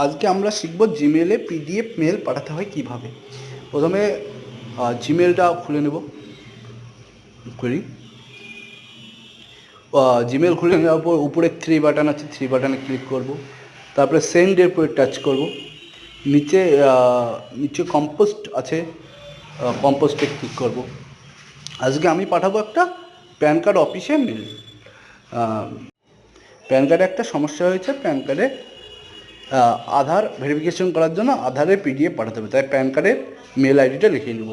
আজকে আমরা শিখব জিমেলে পিডিএফ মেল পাঠাতে হয় কিভাবে। প্রথমে জিমেলটা খুলে নেব। জিমেল খুলে নেওয়ার পর উপরে 3 বাটন আছে, 3 বাটনে ক্লিক করব। তারপরে সেন্ডের উপরে টাচ করব। নিচে নিচে কম্পোস্ট আছে, কম্পোস্টে ক্লিক করব। আজকে আমি পাঠাবো একটা প্যান কার্ড অফিসে মেল। প্যান কার্ডে একটা সমস্যা হয়েছে, প্যান কার্ডে আধার ভেরিফিকেশন করার জন্য আধারের পিডিএফ পাঠাতে হবে, তাই প্যান কার্ডের মেল আইডিটা লিখে নেব।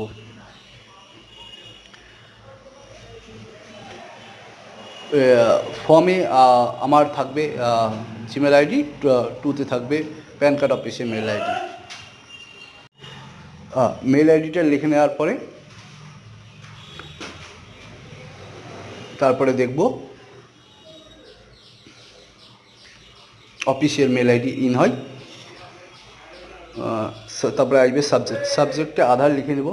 ফর্মে আমার থাকবে জিমেল আইডি, 2তে থাকবে প্যান কার্ড অফিসের মেল আইডি। মেল আইডিটা লিখে নেওয়ার পরে তারপরে দেখব অফিসের মেল আইডি ইন হয়। তারপরে আসবে সাবজেক্টে আধার লিখে নেব।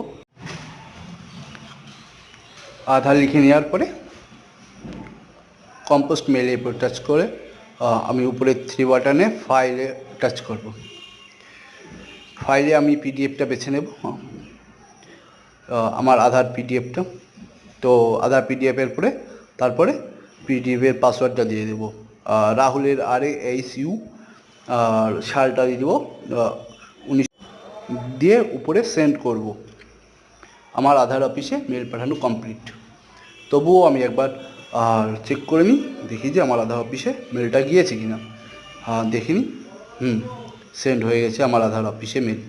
আধার লিখে নেওয়ার পরে কম্পোস্ট মেলে উপর টাচ করে আমি উপরে 3 বাটনে ফাইলে টাচ করব। ফাইলে আমি পিডিএফটা বেছে নেব, আমার আধার পিডিএফটা। তো আধার পিডিএফের পরে তারপরে পিডিএফের পাসওয়ার্ডটা দিয়ে দেবো, রাহুলের RAHU, আর সালটা দিয়ে দেবো 19 দিয়ে উপরে সেন্ড করব। আমার আধার অফিসে মেল পাঠানো কমপ্লিট। তবুও আমি একবার চেক করে নিই, দেখি যে আমার আধার অফিসে মেলটা গিয়েছে কি না। দেখিনি, সেন্ড হয়ে গেছে আমার আধার অফিসে মেল।